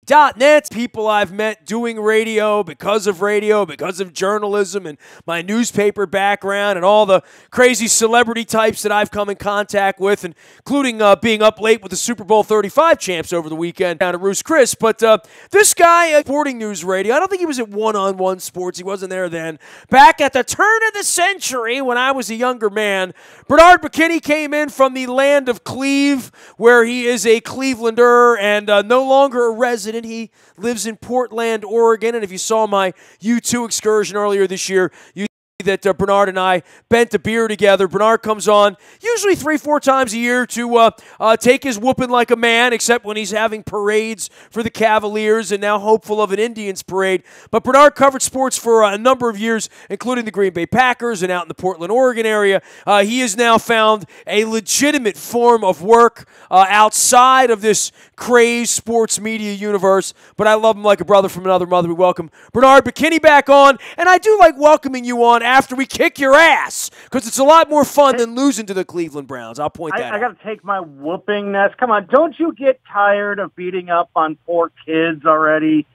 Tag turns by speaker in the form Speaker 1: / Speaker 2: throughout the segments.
Speaker 1: .net, people I've met doing radio, because of journalism and my newspaper background and all the crazy celebrity types that I've come in contact with, including being up late with the Super Bowl 35 champs over the weekend down at Ruth's Chris. But this guy at Sporting News Radio, I don't think he was at One-on-One Sports. He wasn't there then. Back at the turn of the century when I was a younger man, Bernard McKinney came in from the land of Cleve, where he is a Clevelander and no longer a resident. He lives in Portland, Oregon, and if you saw my U2 excursion earlier this year, you that Bernard and I bent a beer together. Bernard comes on usually 3-4 times a year to take his whooping like a man, except when he's having parades for the Cavaliers and now hopeful of an Indians parade. But Bernard covered sports for a number of years, including the Green Bay Packers and out in the Portland, Oregon area. He has now found a legitimate form of work outside of this crazed sports media universe, but I love him like a brother from another mother. We welcome Bernard McKinney back on, and I do like welcoming you on after we kick your ass, because it's a lot more fun than losing to the Cleveland Browns. I'll point that out.
Speaker 2: I got to take my whooping, Ness. Come on, don't you get tired of beating up on poor kids already?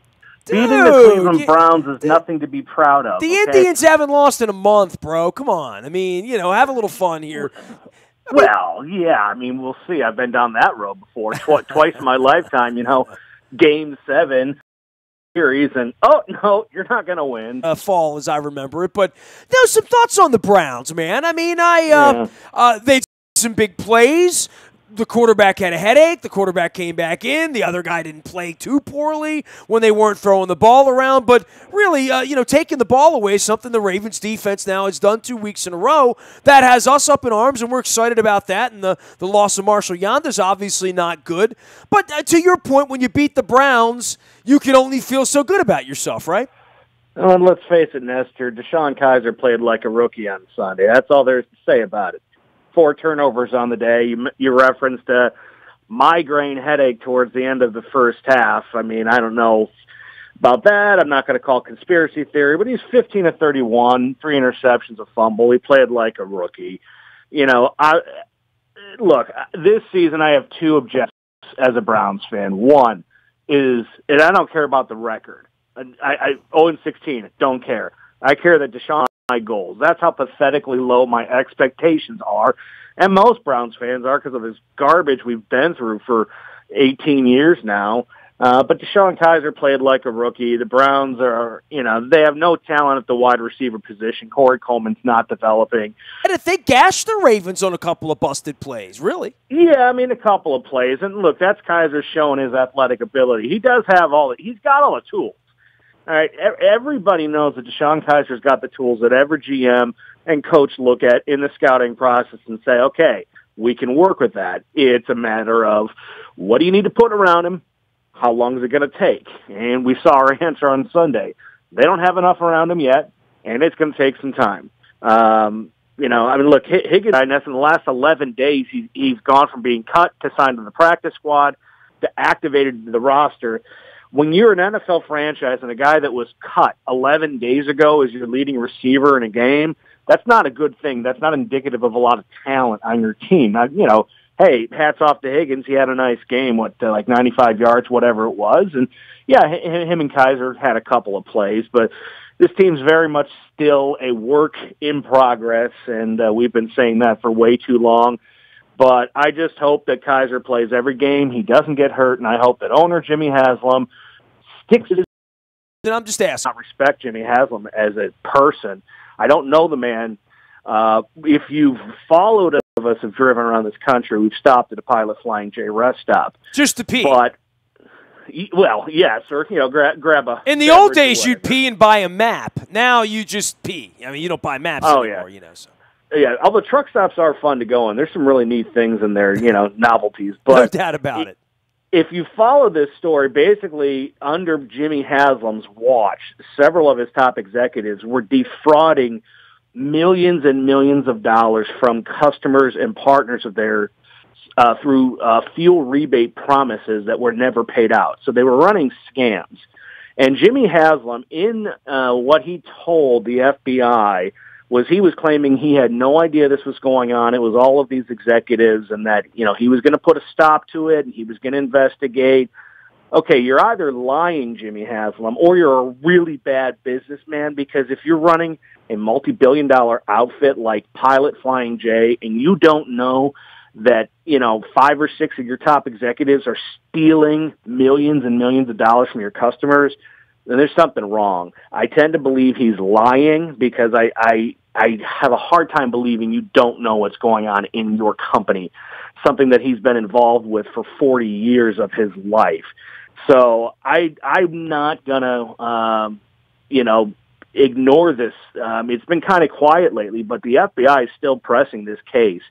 Speaker 2: Dude, beating the Cleveland Browns is nothing to be proud of.
Speaker 1: The Indians haven't lost in a month, bro. Come on. I mean, have a little fun here.
Speaker 2: Well, yeah, I mean, we'll see. I've been down that road before, twice in my lifetime, Game 7 series, and, oh, no, you're not going to win.
Speaker 1: Fall, as I remember it. But, some thoughts on the Browns, man. I mean, they some big plays. The quarterback had a headache. The quarterback came back in. The other guy didn't play too poorly when they weren't throwing the ball around. But really, taking the ball away is something the Ravens defense now has done 2 weeks in a row. That has us up in arms, and we're excited about that. And the loss of Marshall Yanda is obviously not good. But to your point, when you beat the Browns, you can only feel so good about yourself, right?
Speaker 2: Well, and let's face it, Nestor, Deshaun Kaiser played like a rookie on Sunday. That's all there is to say about it. 4 turnovers on the day. You referenced a migraine headache towards the end of the first half. I mean, I don't know about that. I'm not going to call conspiracy theory, but he's 15 of 31, 3 interceptions, a fumble. He played like a rookie. Look, this season I have 2 objectives as a Browns fan. One is, and I don't care about the record. I 0-16, don't care. I care that Deshaun my goals. That's how pathetically low my expectations are, and most Browns fans are because of his garbage we've been through for 18 years now. But Deshaun Kaiser played like a rookie. The Browns are, they have no talent at the wide receiver position. Corey Coleman's not developing.
Speaker 1: And if they gashed the Ravens on a couple of busted plays, really?
Speaker 2: Yeah, I mean, a couple of plays. And look, that's Kaiser showing his athletic ability. He does have he's got all the tools. All right, everybody knows that Deshaun Kaiser's got the tools that every GM and coach look at in the scouting process and say, okay, we can work with that. It's a matter of what do you need to put around him? How long is it going to take? And we saw our answer on Sunday. They don't have enough around him yet, and it's going to take some time. Look, Higgins, in the last 11 days, he's gone from being cut to signed to the practice squad to activated to the roster. When you're an NFL franchise and a guy that was cut 11 days ago is your leading receiver in a game, that's not a good thing. That's not indicative of a lot of talent on your team. Now, hey, hats off to Higgins. He had a nice game, like 95 yards, whatever it was. And, yeah, him and Kaiser had a couple of plays. But this team's very much still a work in progress, and we've been saying that for way too long. But I just hope that Kaiser plays every game. He doesn't get hurt, and I hope that owner Jimmy Haslam sticks to his...
Speaker 1: And I'm just asking.
Speaker 2: I respect Jimmy Haslam as a person. I don't know the man. If you've followed us, have driven around this country, we've stopped at a Pilot Flying J rest stop.
Speaker 1: Just to pee.
Speaker 2: But, well, yes, or, grab a...
Speaker 1: In the old days, you'd pee and buy a map. Now you just pee. I mean, you don't buy maps anymore, so...
Speaker 2: Yeah, all the truck stops are fun to go on. There's some really neat things in there, novelties. But
Speaker 1: no doubt about it.
Speaker 2: If you follow this story, basically under Jimmy Haslam's watch, several of his top executives were defrauding millions and millions of dollars from customers and partners of theirs through fuel rebate promises that were never paid out. So they were running scams. And Jimmy Haslam, in what he told the FBI, he was claiming he had no idea this was going on. It was all of these executives, and that, he was going to put a stop to it, and he was going to investigate. okay, you're either lying, Jimmy Haslam, or you're a really bad businessman, because if you're running a multi-billion-dollar outfit like Pilot Flying J and you don't know that, 5 or 6 of your top executives are stealing millions and millions of dollars from your customers, then there's something wrong. I tend to believe he's lying because I have a hard time believing you don't know what's going on in your company, something that he's been involved with for 40 years of his life. So I'm not going to, ignore this. It's been kind of quiet lately, but the FBI is still pressing this case.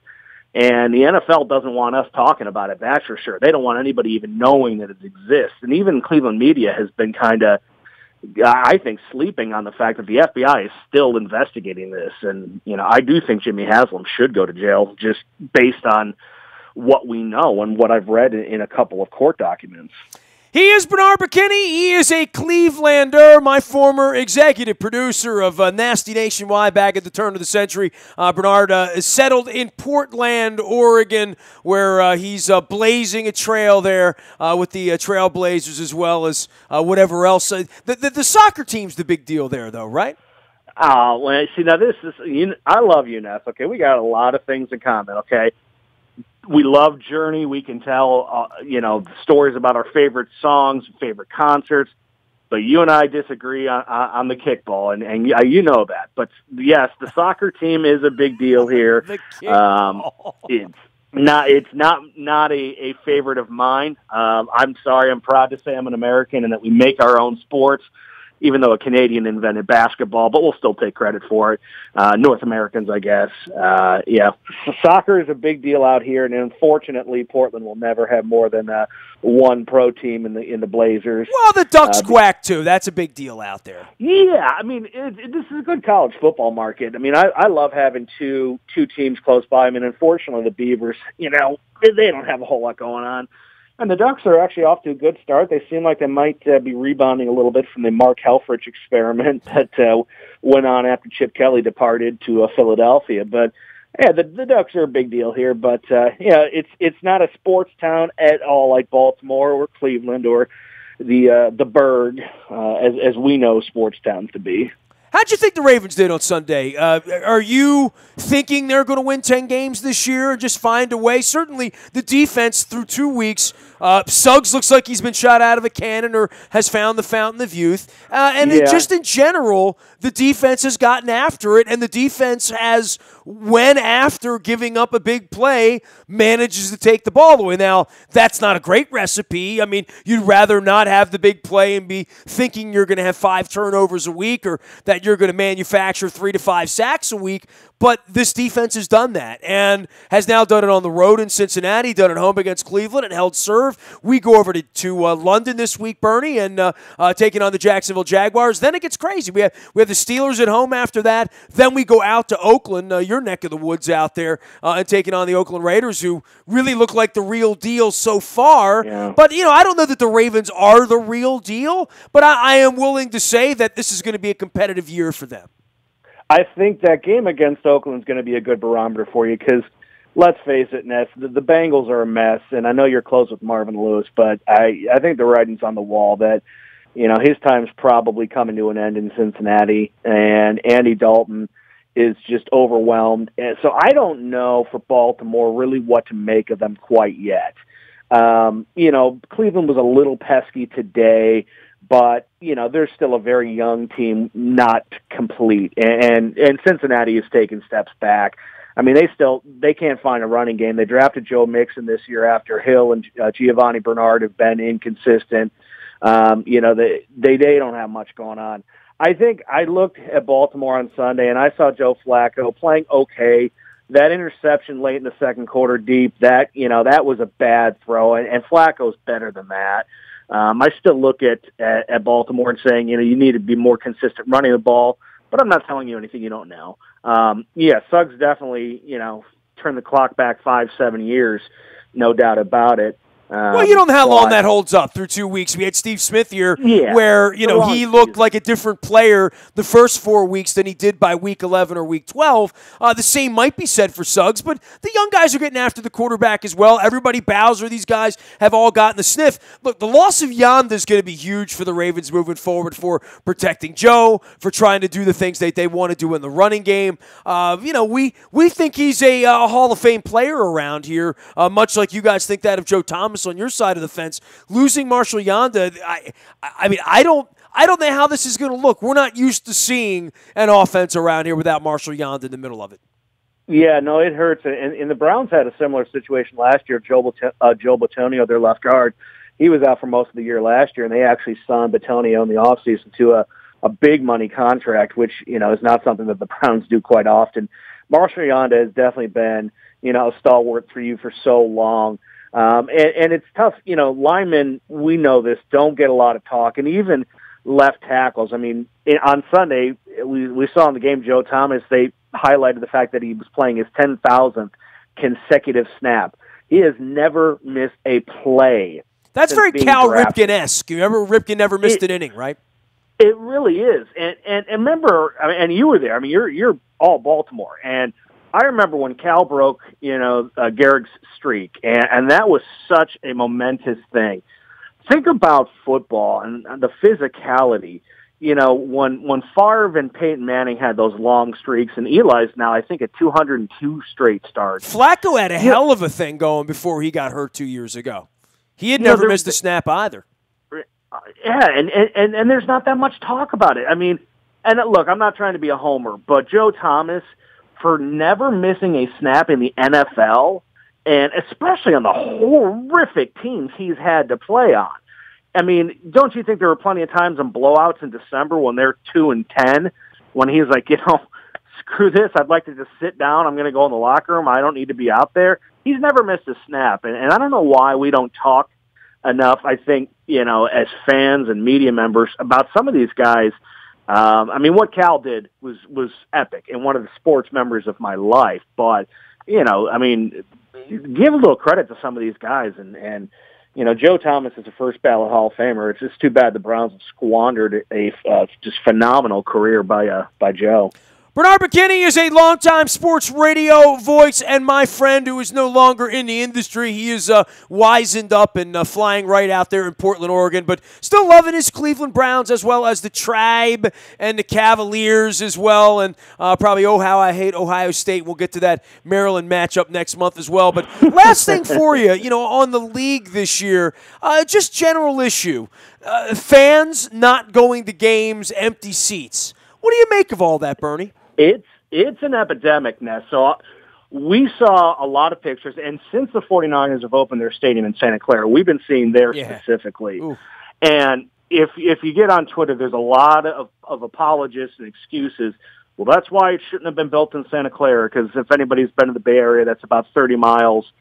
Speaker 2: And the NFL doesn't want us talking about it, that's for sure. They don't want anybody even knowing that it exists. And even Cleveland media has been kind of, I think, sleeping on the fact that the FBI is still investigating this. And, I do think Jimmy Haslam should go to jail just based on what we know and what I've read in a couple of court documents.
Speaker 1: He is Bernard McKinney. He is a Clevelander, my former executive producer of Nasty Nationwide back at the turn of the century. Bernard is settled in Portland, Oregon, where he's blazing a trail there with the Trailblazers as well as whatever else. The soccer team's the big deal there, though, right?
Speaker 2: Well, see, now this is, I love you, Ness, okay? We got a lot of things in common, okay? We love Journey. We can tell, stories about our favorite songs, favorite concerts. But you and I disagree on the kickball, and you know that. But yes, the soccer team is a big deal here.
Speaker 1: The kickball.
Speaker 2: It's not a favorite of mine. I'm sorry. I'm proud to say I'm an American and that we make our own sports, even though a Canadian invented basketball, but we'll still take credit for it. North Americans, I guess. Yeah, soccer is a big deal out here, and unfortunately, Portland will never have more than one pro team in the Blazers.
Speaker 1: Well, the Ducks quack, too. That's a big deal out there.
Speaker 2: Yeah, I mean, this is a good college football market. I mean, I love having two teams close by. I mean, unfortunately, the Beavers, they don't have a whole lot going on. And the Ducks are actually off to a good start. They seem like they might be rebounding a little bit from the Mark Helfrich experiment that went on after Chip Kelly departed to Philadelphia. But yeah, the Ducks are a big deal here. But it's not a sports town at all like Baltimore or Cleveland or the Burgh, as we know sports towns to be.
Speaker 1: How'd you think the Ravens did on Sunday? Are you thinking they're going to win 10 games this year and just find a way? Certainly the defense through 2 weeks, Suggs looks like he's been shot out of a cannon or has found the fountain of youth. Just in general, the defense has gotten after it, and the defense has, when after giving up a big play, manages to take the ball away. Now, that's not a great recipe. I mean, you'd rather not have the big play and be thinking you're going to have 5 turnovers a week or that you're going to manufacture 3 to 5 sacks a week. But this defense has done that and has now done it on the road in Cincinnati, done it home against Cleveland, and held serve. We go over to London this week, Bernie, and taking on the Jacksonville Jaguars. Then it gets crazy. We have the Steelers at home after that. Then we go out to Oakland, your neck of the woods out there, and taking on the Oakland Raiders, who really look like the real deal so far.
Speaker 2: Yeah.
Speaker 1: But, I don't know that the Ravens are the real deal, but I am willing to say that this is going to be a competitive year for them.
Speaker 2: I think that game against Oakland is going to be a good barometer for you because, let's face it, Ness, the Bengals are a mess, and I know you're close with Marvin Lewis, but I think the writing's on the wall that, his time's probably coming to an end in Cincinnati, and Andy Dalton is just overwhelmed. And so I don't know for Baltimore really what to make of them quite yet. Cleveland was a little pesky today, but, they're still a very young team, not complete. And Cincinnati has taken steps back. I mean, they can't find a running game. They drafted Joe Mixon this year after Hill and Giovanni Bernard have been inconsistent. They don't have much going on. I think I looked at Baltimore on Sunday, and I saw Joe Flacco playing okay. That interception late in the second quarter deep, that was a bad throw, and Flacco's better than that. I still look at Baltimore and saying, you need to be more consistent running the ball, but I'm not telling you anything you don't know. Suggs definitely, turned the clock back 5-7 years, no doubt about it.
Speaker 1: Well, you don't know how long that holds up through 2 weeks. We had Steve Smith here where, he looked like a different player the first 4 weeks than he did by week 11 or week 12. The same might be said for Suggs, but the young guys are getting after the quarterback as well. Everybody, Bowser, these guys have all gotten the sniff. Look, the loss of Yanda is going to be huge for the Ravens moving forward for protecting Joe, for trying to do the things that they want to do in the running game. We think he's a Hall of Fame player around here, much like you guys think that of Joe Thomas on your side of the fence. Losing Marshall Yanda, I don't know how this is going to look. We're not used to seeing an offense around here without Marshall Yanda in the middle of it. Yeah, no, it hurts. And the Browns had a similar situation last year. Joe Batonio, their left guard, he was out for most of the year last year, and they actually signed Batonio in the offseason to a big money contract, which, is not something that the Browns do quite often. Marshall Yanda has definitely been, a stalwart for you for so long. And it's tough. Linemen, we know this, don't get a lot of talk. And even left tackles. I mean, on Sunday, we saw in the game Joe Thomas, they highlighted the fact that he was playing his 10,000th consecutive snap. He has never missed a play. That's very Cal Ripken-esque. You remember Ripken never missed an inning, right? It really is. And remember, and you were there. I mean, you're all Baltimore. And I remember when Cal broke, Gehrig's streak, and that was such a momentous thing. Think about football and the physicality. When Favre and Peyton Manning had those long streaks, and Eli's now, I think, at 202 straight starts. Flacco had a hell of a thing going before he got hurt 2 years ago. He had never missed a snap either. Yeah, and there's not that much talk about it. I mean, and look, I'm not trying to be a homer, but Joe Thomas, for never missing a snap in the NFL, and especially on the horrific teams he's had to play on. I mean, don't you think there were plenty of times in blowouts in December when they're 2-10, when he's like, screw this, I'd like to just sit down, I'm going to go in the locker room, I don't need to be out there. He's never missed a snap, and I don't know why we don't talk enough, I think, as fans and media members about some of these guys. What Cal did was epic and one of the sports memories of my life. But, give a little credit to some of these guys. And Joe Thomas is a first ballot Hall of Famer. It's just too bad the Browns have squandered a just phenomenal career by Joe. Bernard McKinney is a longtime sports radio voice and my friend who is no longer in the industry. He is wizened up and flying right out there in Portland, Oregon, but still loving his Cleveland Browns as well as the Tribe and the Cavaliers as well, and probably how I hate Ohio State. We'll get to that Maryland matchup next month as well. But last thing for you, on the league this year, just general issue. Fans not going to games, empty seats. What do you make of all that, Bernie? It's an epidemic, Ness. So we saw a lot of pictures, and since the 49ers have opened their stadium in Santa Clara, we've been seeing theirs specifically. Ooh. And if you get on Twitter, there's a lot of apologists and excuses. Well, that's why it shouldn't have been built in Santa Clara, because if anybody's been to the Bay Area, that's about 30 miles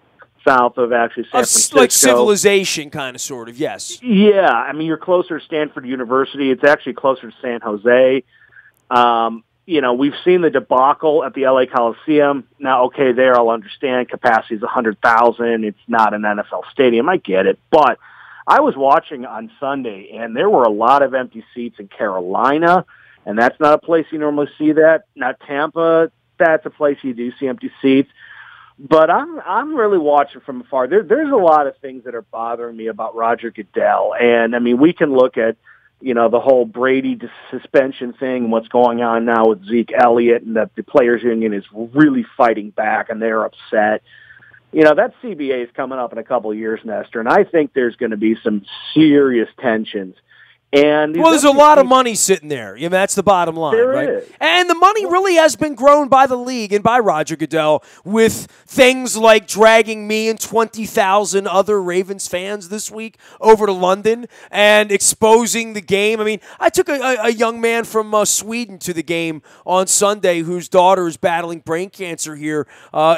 Speaker 1: south of actually San Francisco. Like civilization kind of, sort of, yes. Yeah, you're closer to Stanford University. It's actually closer to San Jose. We've seen the debacle at the LA Coliseum. Now, okay, there I'll understand. Capacity is 100,000. It's not an NFL stadium. I get it. But I was watching on Sunday, and there were a lot of empty seats in Carolina, and that's not a place you normally see that. Not Tampa. That's a place you do see empty seats. But I'm really watching from afar. There's a lot of things that are bothering me about Roger Goodell. And, we can look at the whole Brady suspension thing and what's going on now with Zeke Elliott, and that the players union is really fighting back and they're upset. That CBA is coming up in a couple of years, Nestor, and I think there's going to be some serious tensions. And there's a lot of money sitting there. That's the bottom line, right? Is. And the money really has been grown by the league and by Roger Goodell with things like dragging me and 20,000 other Ravens fans this week over to London and exposing the game. I took a young man from Sweden to the game on Sunday whose daughter is battling brain cancer here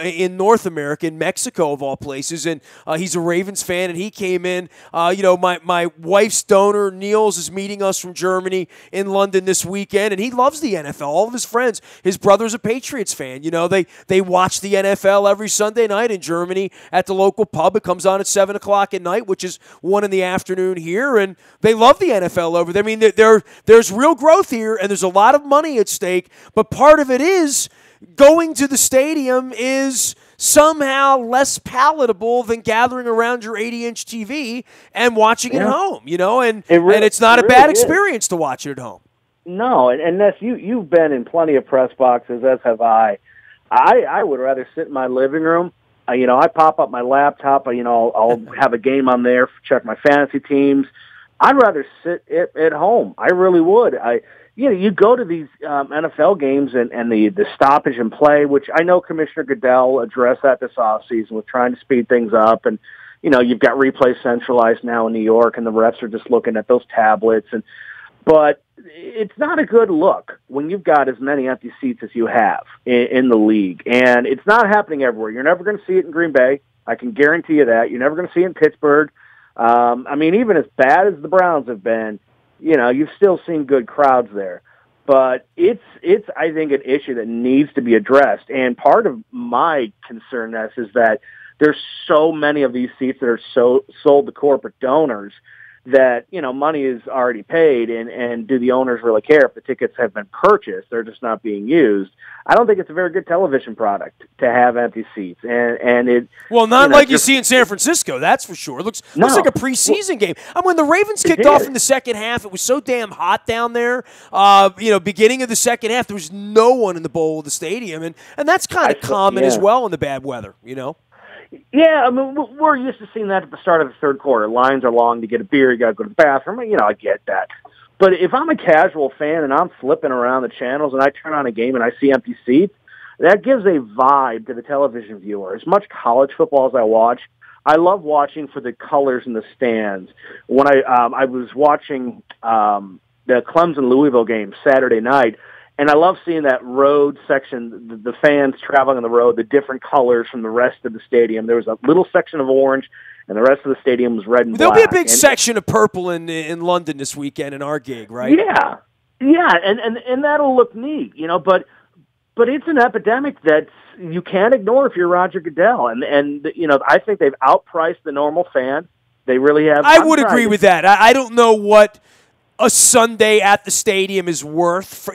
Speaker 1: in North America, in Mexico of all places, and he's a Ravens fan, and he came in. My wife's donor, Niels, is meeting us from Germany in London this weekend, and he loves the NFL. All of his friends, his brother's a Patriots fan. You know, they watch the NFL every Sunday night in Germany at the local pub. It comes on at 7 o'clock at night, which is 1 in the afternoon here, and they love the NFL over there. I mean, there's real growth here, and there's a lot of money at stake, but part of it is going to the stadium is somehow less palatable than gathering around your 80-inch TV and watching it at home, you know, and it's not a bad experience to watch it at home.
Speaker 2: No, and Ness, you've been in plenty of press boxes, as have I. I would rather sit in my living room. You know, I pop up my laptop. I'll have a game on there, check my fantasy teams. I'd rather sit at home. I really would. You go to these NFL games and the stoppage and play, which I know Commissioner Goodell addressed that this offseason with trying to speed things up. And, you know, you've got replay centralized now in New York, and the refs are just looking at those tablets. But it's not a good look when you've got as many empty seats as you have in the league. And it's not happening everywhere. You're never going to see it in Green Bay. I can guarantee you that. You're never going to see it in Pittsburgh. I mean, even as bad as the Browns have been, you know, you've still seen good crowds there. But it's I think, an issue that needs to be addressed. And part of my concern is that there's so many of these seats that are sold to corporate donors that, you know, money is already paid, and do the owners really care if the tickets have been purchased? They're just not being used. I don't think it's a very good television product to have empty seats, and it.
Speaker 1: Well, not like you see in San Francisco, that's for sure. It looks like a preseason game. I mean, when the Ravens kicked off in the second half, it was so damn hot down there. Beginning of the second half, there was no one in the bowl of the stadium, and that's kind of common as well in the bad weather, you know.
Speaker 2: Yeah, I mean, we're used to seeing that at the start of the third quarter. Lines are long to get a beer. You got to go to the bathroom. You know, I get that. But if I'm a casual fan and I'm flipping around the channels and I turn on a game and I see empty seats, that gives a vibe to the television viewer. As much college football as I watch, I love watching for the colors in the stands. When I was watching the Clemson-Louisville game Saturday night, and I love seeing that road section, the fans traveling on the road, the different colors from the rest of the stadium. There was a little section of orange, and the rest of the stadium was red and
Speaker 1: There'll
Speaker 2: black.
Speaker 1: There'll be a big section of purple in London this weekend in our gig, right?
Speaker 2: Yeah, and that'll look neat, you know. But it's an epidemic that you can't ignore if you're Roger Goodell, and you know, I think they've outpriced the normal fan. They really have.
Speaker 1: I would agree with that. I don't know what a Sunday at the stadium is worth,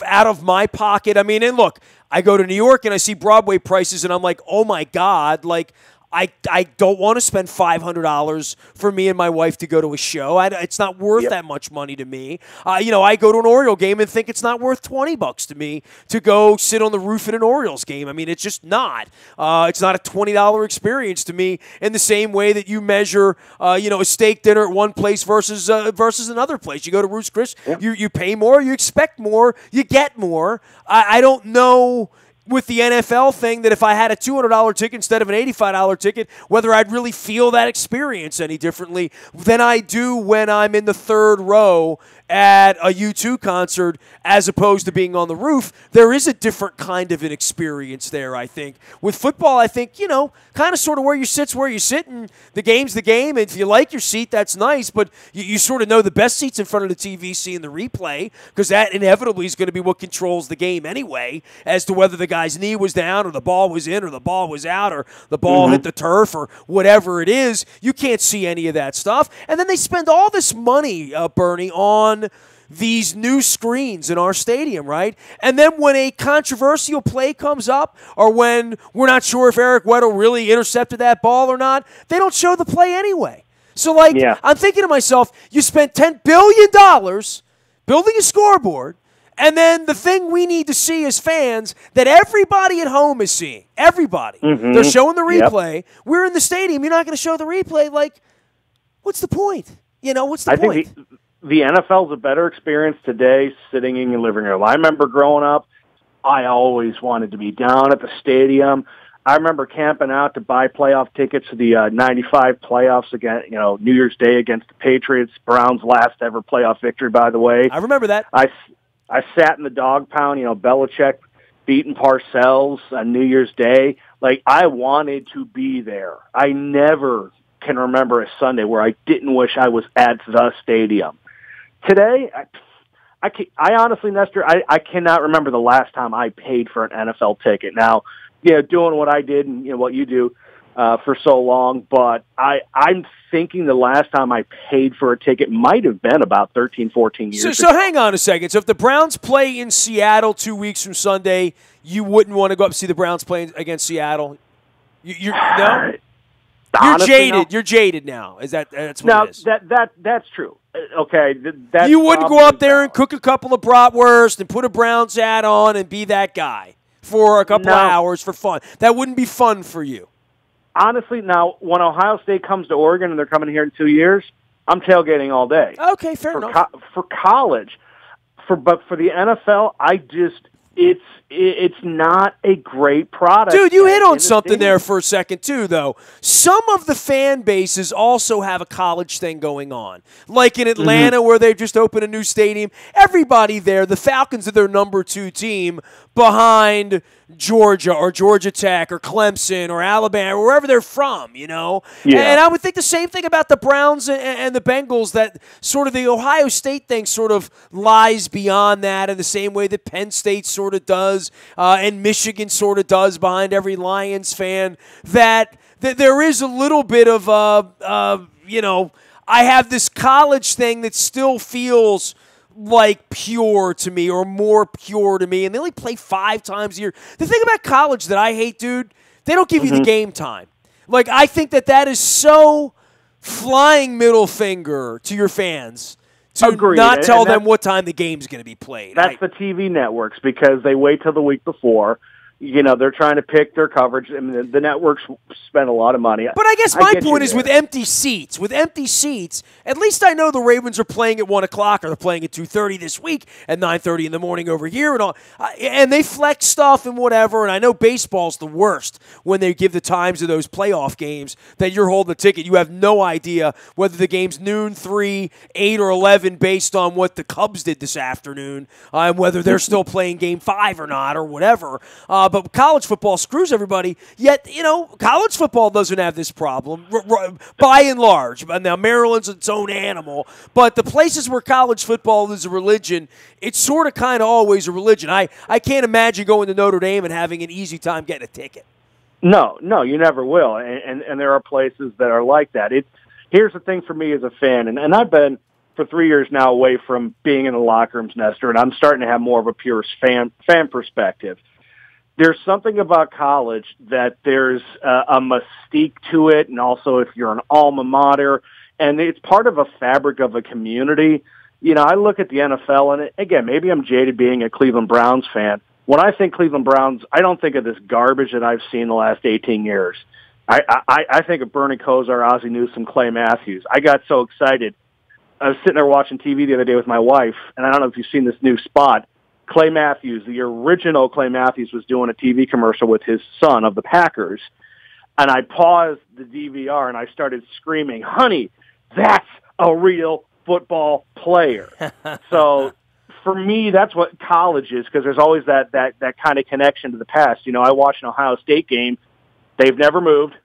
Speaker 1: out of my pocket. I mean, and look, I go to New York and I see Broadway prices and I'm like, oh my God, like I don't want to spend $500 for me and my wife to go to a show. It's not worth that much money to me. I go to an Oriole game and think it's not worth $20 to me to go sit on the roof at an Orioles game. I mean, it's just not. It's not a $20 experience to me in the same way that you measure, a steak dinner at one place versus another place. You go to Ruth's Chris, you pay more, you expect more, you get more. I don't know with the NFL thing that if I had a $200 ticket instead of an $85 ticket, whether I'd really feel that experience any differently than I do when I'm in the third row at a U2 concert as opposed to being on the roof. There is a different kind of an experience there, I think. With football, I think, kind of sort of where you sit's where you sit, and the game's the game. And if you like your seat, that's nice, but you sort of know the best seats in front of the TV seeing the replay, because that inevitably is going to be what controls the game anyway, as to whether the guy's knee was down or the ball was in or the ball was out or the ball hit the turf or whatever it is. You can't see any of that stuff. And then they spend all this money, Bernie, on these new screens in our stadium, right? And then when a controversial play comes up, or when we're not sure if Eric Weddle really intercepted that ball or not, they don't show the play anyway. So, I'm thinking to myself, you spent $10 billion building a scoreboard, and then the thing we need to see as fans that everybody at home is seeing, everybody, they're showing the replay. Yep. We're in the stadium. You're not going to show the replay. What's the point? What's the point?
Speaker 2: Think the NFL's a better experience today sitting in your living room. I remember growing up, I always wanted to be down at the stadium. I remember camping out to buy playoff tickets to the 95 playoffs again, New Year's Day against the Patriots, Browns' last ever playoff victory, by the way.
Speaker 1: I remember that.
Speaker 2: I sat in the dog pound, Belichick beating Parcells on New Year's Day. I wanted to be there. I never can remember a Sunday where I didn't wish I was at the stadium. Today, I honestly, Nestor, I cannot remember the last time I paid for an NFL ticket. Now, doing what I did and what you do for so long, but I'm thinking the last time I paid for a ticket might have been about 13, 14 years ago.
Speaker 1: So hang on a second. So if the Browns play in Seattle 2 weeks from Sunday, you wouldn't want to go up and see the Browns play against Seattle? No?
Speaker 2: Honestly,
Speaker 1: jaded.
Speaker 2: no.
Speaker 1: You're jaded now. That's what it is?
Speaker 2: That's true. Okay, that's
Speaker 1: you wouldn't go up there and cook a couple of bratwurst and put a Browns hat on and be that guy for a couple of hours for fun. That wouldn't be fun for you.
Speaker 2: Honestly, now, when Ohio State comes to Oregon and they're coming here in 2 years, I'm tailgating all day.
Speaker 1: Okay, fair enough.
Speaker 2: For college, but for the NFL, it's not a great product.
Speaker 1: Dude, you hit on something there for a second, too, though. Some of the fan bases also have a college thing going on. Like in Atlanta, where they've just opened a new stadium. Everybody there, the Falcons are their number 2 team behind Georgia or Georgia Tech or Clemson or Alabama, or wherever they're from, Yeah. And I would think the same thing about the Browns and the Bengals, that sort of the Ohio State thing sort of lies beyond that in the same way that Penn State sort of does and Michigan sort of does behind every Lions fan, that there is a little bit of, I have this college thing that still feels like pure to me, or more pure to me, and they only play 5 times a year. The thing about college that I hate, dude, they don't give you the game time. Like, I think that is so flying middle finger to your fans to not tell them what time the game's going to be played.
Speaker 2: That's the TV networks, because they wait till the week before. They're trying to pick their coverage. I mean, the networks spend a lot of money.
Speaker 1: But I guess my point is with empty seats, at least I know the Ravens are playing at 1 o'clock, or they're playing at 2:30 this week, at 9:30 in the morning over here, and all. And they flex stuff and whatever. And I know baseball's the worst when they give the times of those playoff games that you're holding a ticket. You have no idea whether the game's noon, 3, 8, or 11 based on what the Cubs did this afternoon, and whether they're still playing Game 5 or not, or whatever. But college football screws everybody. Yet, college football doesn't have this problem, by and large. Now, Maryland's its own animal. But the places where college football is a religion, it's sort of kind of always a religion. I can't imagine going to Notre Dame and having an easy time getting a ticket.
Speaker 2: No, you never will. And there are places that are like that. Here's the thing for me as a fan, and I've been for 3 years now away from being in the locker rooms, Nestor, and I'm starting to have more of a pure fan perspective. There's something about college that there's a mystique to it, and also if you're an alma mater, and it's part of a fabric of a community. I look at the NFL, and again, maybe I'm jaded being a Cleveland Browns fan. When I think Cleveland Browns, I don't think of this garbage that I've seen the last 18 years. I think of Bernie Kosar, Ozzie Newsome, Clay Matthews. I got so excited. I was sitting there watching TV the other day with my wife, and I don't know if you've seen this new spot. Clay Matthews, the original Clay Matthews, was doing a TV commercial with his son of the Packers. And I paused the DVR and I started screaming, "Honey, that's a real football player." So for me, that's what college is, because there's always that kind of connection to the past. I watched an Ohio State game. They've never moved.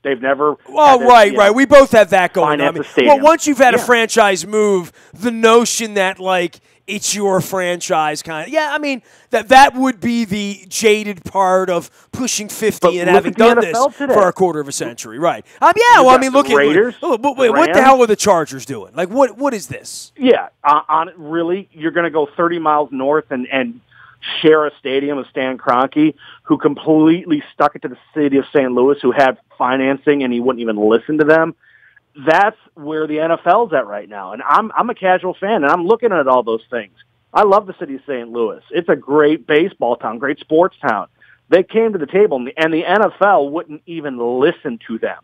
Speaker 2: They've never.
Speaker 1: Well, right. We both have that going on.
Speaker 2: Well,
Speaker 1: once you've had a franchise move, the notion that, like, it's your franchise kind of. Yeah, I mean, that would be the jaded part of pushing 50 and having done this for a quarter of a century. Right. Look at
Speaker 2: Raiders.
Speaker 1: Wait, what the hell are the Chargers doing? Like, what is this?
Speaker 2: Yeah, really, you're going to go 30 miles north and share a stadium with Stan Kroenke, who completely stuck it to the city of St. Louis, who had financing, and he wouldn't even listen to them. That's where the NFL's at right now. And I'm a casual fan, and I'm looking at all those things. I love the city of St. Louis. It's a great baseball town, great sports town. They came to the table, and the NFL wouldn't even listen to them.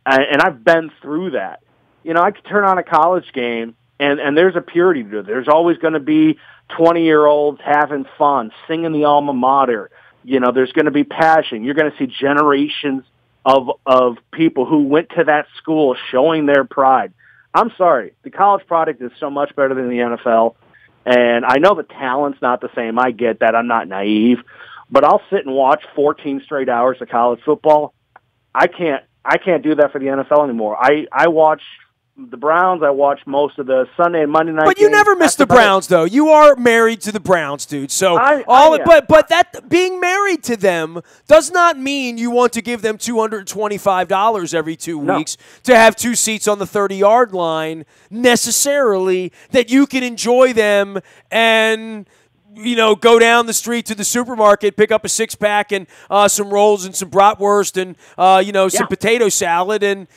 Speaker 2: And I've been through that. I could turn on a college game, and there's a purity to it. There's always going to be 20-year-olds having fun, singing the alma mater. There's going to be passion. You're going to see generations of people who went to that school showing their pride. I'm sorry. The college product is so much better than the NFL, and I know the talent's not the same. I get that. I'm not naive. But I'll sit and watch 14 straight hours of college football. I can't do that for the NFL anymore. I watch the Browns. I watch most of the Sunday and Monday night
Speaker 1: But you
Speaker 2: games.
Speaker 1: never miss the Browns, though. You are married to the Browns, dude. So but that being married to them does not mean you want to give them $225 every 2 weeks to have 2 seats on the 30-yard line necessarily, that you can enjoy them and go down the street to the supermarket, pick up a 6-pack and some rolls and some bratwurst and some potato salad, and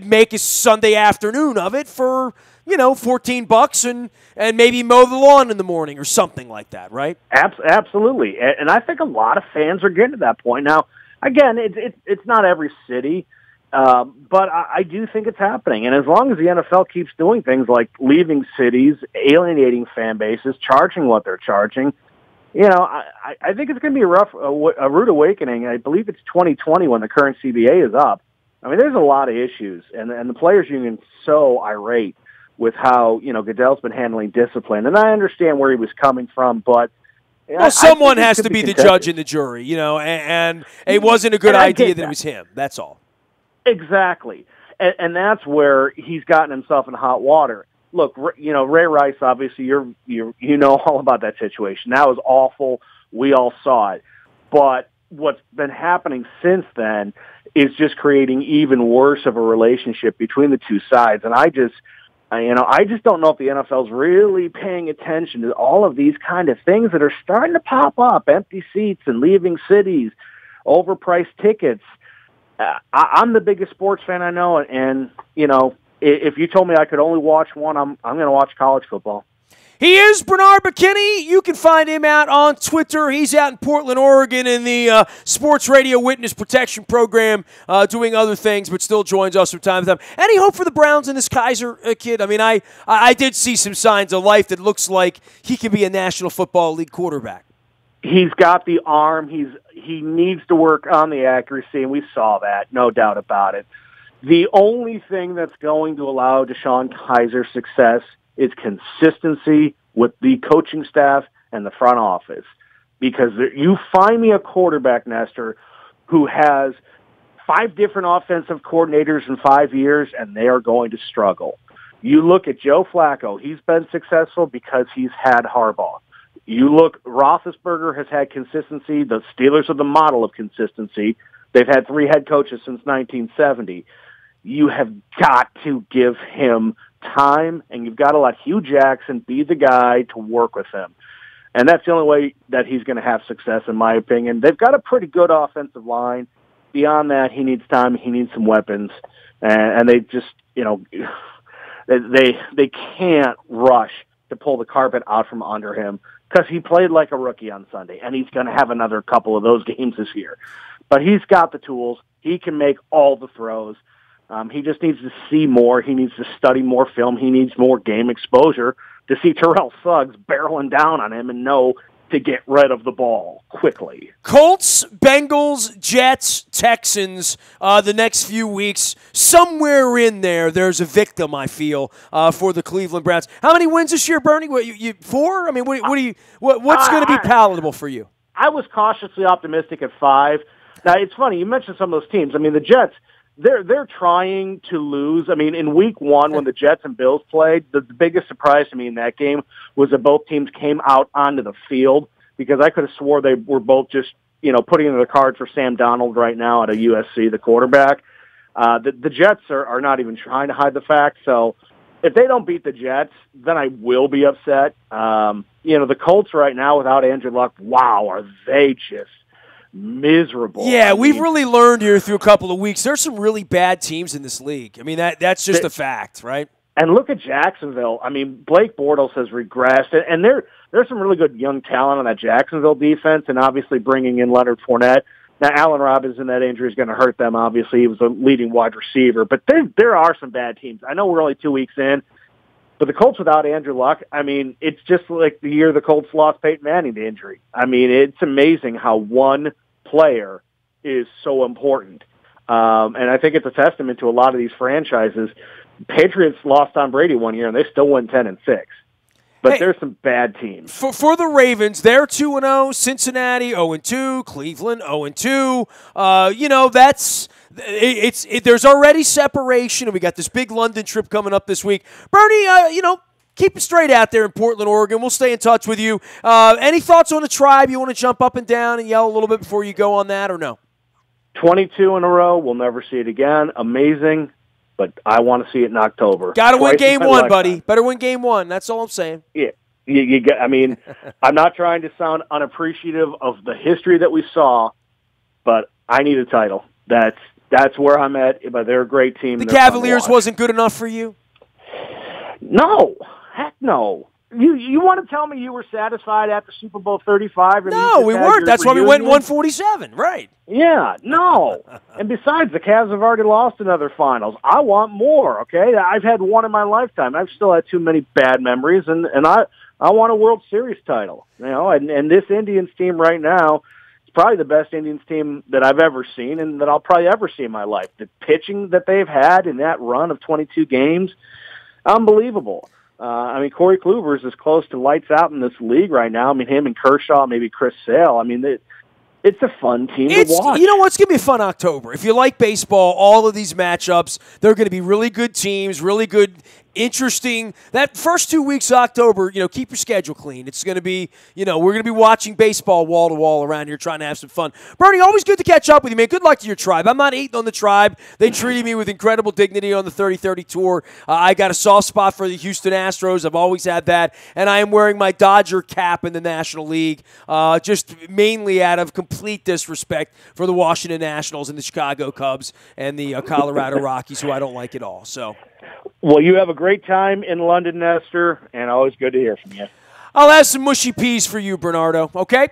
Speaker 1: make a Sunday afternoon of it for $14 and maybe mow the lawn in the morning or something like that, right?
Speaker 2: Absolutely, and I think a lot of fans are getting to that point now. Again, it's not every city. But I do think it's happening. And as long as the NFL keeps doing things like leaving cities, alienating fan bases, charging what they're charging, I think it's going to be a rude awakening. I believe it's 2020 when the current CBA is up. I mean, there's a lot of issues, and the players' union is so irate with how, Goodell's been handling discipline. And I understand where he was coming from, but
Speaker 1: someone has to be the judge and the jury, and it wasn't a good idea that it was him. That's all.
Speaker 2: Exactly. And that's where he's gotten himself in hot water. Look, Ray Rice, obviously, you know all about that situation. That was awful. We all saw it. But what's been happening since then is just creating even worse of a relationship between the two sides. And I just don't know if the NFL's really paying attention to all of these kind of things that are starting to pop up, empty seats and leaving cities, overpriced tickets. I'm the biggest sports fan I know, and if you told me I could only watch one, I'm going to watch college football.
Speaker 1: He is Bernard McKinney. You can find him out on Twitter. He's out in Portland, Oregon in the Sports Radio Witness Protection Program doing other things, but still joins us from time to time. Any hope for the Browns and this Kaiser kid? I mean, I did see some signs of life that looks like he could be a National Football League quarterback.
Speaker 2: He's got the arm. He needs to work on the accuracy, and we saw that, no doubt about it. The only thing that's going to allow Deshaun Kaiser success is consistency with the coaching staff and the front office. Because you find me a quarterback, Nestor, who has 5 different offensive coordinators in 5 years, and they are going to struggle. You look at Joe Flacco. He's been successful because he's had Harbaugh. You look, Roethlisberger has had consistency. The Steelers are the model of consistency. They've had 3 head coaches since 1970. You have got to give him time, and you've got to let Hugh Jackson be the guy to work with him. And that's the only way that he's going to have success, in my opinion. They've got a pretty good offensive line. Beyond that, he needs time. He needs some weapons. And they just, they can't rush to pull the carpet out from under him, because he played like a rookie on Sunday, and he's going to have another couple of those games this year. But he's got the tools. He can make all the throws. He just needs to see more. He needs to study more film. He needs more game exposure to see Terrell Suggs barreling down on him and know to get rid of the ball quickly.
Speaker 1: Colts, Bengals, Jets, Texans, the next few weeks. Somewhere in there's a victim, I feel, for the Cleveland Browns. How many wins this year, Bernie? What, you 4? I mean, what's going to be palatable for you?
Speaker 2: I was cautiously optimistic at 5. Now, it's funny, you mentioned some of those teams. I mean, the Jets, they're trying to lose. I mean, in week 1, when the Jets and Bills played, the biggest surprise to me in that game was that both teams came out onto the field, because I could have swore they were both just, putting in the cards for Sam Darnold right now at a USC, the quarterback. The Jets are not even trying to hide the fact. So if they don't beat the Jets, then I will be upset. The Colts right now without Andrew Luck, wow, are they just miserable.
Speaker 1: Yeah, we've really learned here through a couple of weeks. There's some really bad teams in this league. I mean, that's just a fact, right?
Speaker 2: And look at Jacksonville. I mean, Blake Bortles has regressed, and there's some really good young talent on that Jacksonville defense, and obviously bringing in Leonard Fournette. Now, Allen Robinson, that injury is going to hurt them, obviously. He was a leading wide receiver. But there are some bad teams. I know we're only 2 weeks in, but the Colts without Andrew Luck, I mean, it's just like the year the Colts lost Peyton Manning to injury. I mean, it's amazing how one player is so important. And I think it's a testament to a lot of these franchises. Patriots lost Tom Brady one year, and they still won 10-6. But there's some bad teams.
Speaker 1: For the Ravens, they're 2-0. Cincinnati 0-2. Cleveland 0-2. There's already separation, and we got this big London trip coming up this week. Bernie, keep it straight out there in Portland, Oregon. We'll stay in touch with you. Any thoughts on the Tribe? You want to jump up and down and yell a little bit before you go on that, or no?
Speaker 2: 22 in a row. We'll never see it again. Amazing. But I want to see it in October.
Speaker 1: Got to win game one, buddy. Better win game one. That's all I'm saying.
Speaker 2: Yeah. I'm not trying to sound unappreciative of the history that we saw, but I need a title. That's where I'm at. But they're a great team.
Speaker 1: The Cavaliers wasn't good enough for you?
Speaker 2: No. Heck no. You want to tell me you were satisfied after Super Bowl 35?
Speaker 1: No, we weren't. That's why we went 147, right?
Speaker 2: Yeah, no. And besides, the Cavs have already lost another finals. I want more, okay? I've had one in my lifetime. I've still had too many bad memories, and I want a World Series title. And this Indians team right now is probably the best Indians team that I've ever seen and that I'll probably ever see in my life. The pitching that they've had in that run of 22 games, unbelievable. Corey Kluber is as close to lights out in this league right now. Him and Kershaw, maybe Chris Sale. It's a fun team to watch.
Speaker 1: You know what's going to be a fun October. If you like baseball, all of these matchups, they're going to be really good teams, really good, interesting. That first 2 weeks of October, keep your schedule clean. It's going to be, we're going to be watching baseball wall to wall around here, trying to have some fun. Bernie, always good to catch up with you, man. Good luck to your Tribe. I'm not hating on the Tribe. They treated me with incredible dignity on the 30-30 tour. I got a soft spot for the Houston Astros. I've always had that. And I am wearing my Dodger cap in the National League, just mainly out of complete disrespect for the Washington Nationals and the Chicago Cubs and the Colorado Rockies, who I don't like at all. So.
Speaker 2: Well, you have a great time in London, Nestor, and always good to hear from you.
Speaker 1: I'll have some mushy peas for you, Bernardo, okay?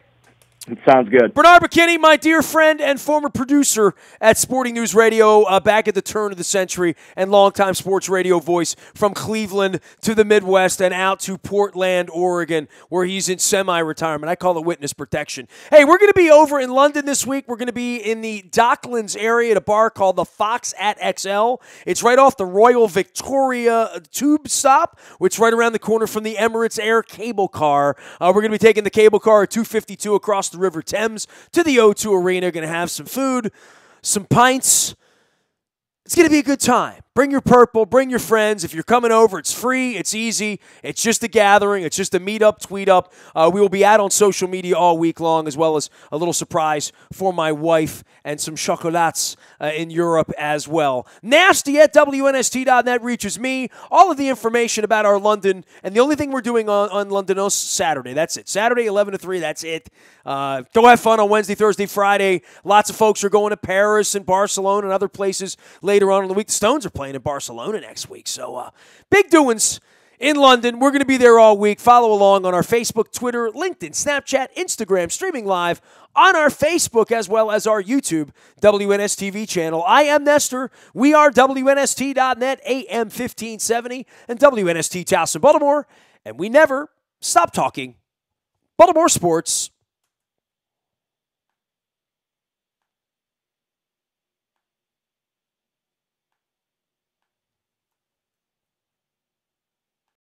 Speaker 2: It sounds good.
Speaker 1: Bernard McKinney, my dear friend and former producer at Sporting News Radio back at the turn of the century and longtime sports radio voice from Cleveland to the Midwest and out to Portland, Oregon, where he's in semi-retirement. I call it witness protection. Hey, we're going to be over in London this week. We're going to be in the Docklands area at a bar called the Fox at XL. It's right off the Royal Victoria tube stop, which is right around the corner from the Emirates Air cable car. We're going to be taking the cable car at 252 across the River Thames to the O2 Arena. Going to have some food, some pints. It's going to be a good time. Bring your purple, bring your friends. If you're coming over, it's free, it's easy. It's just a gathering. It's just a meet-up, tweet-up. We will be out on social media all week long, as well as a little surprise for my wife and some chocolats in Europe as well. Nasty at WNST.net reaches me. All of the information about our London, and the only thing we're doing on Londonos Saturday. That's it. Saturday, 11 to 3, that's it. Go have fun on Wednesday, Thursday, Friday. Lots of folks are going to Paris and Barcelona and other places later on in the week. The Stones are playing in Barcelona next week. So big doings in London. We're going to be there all week. Follow along on our Facebook, Twitter, LinkedIn, Snapchat, Instagram, streaming live on our Facebook as well as our YouTube WNSTV channel. I am Nestor. We are WNST.net, AM 1570, and WNST Towson, Baltimore. And we never stop talking Baltimore sports.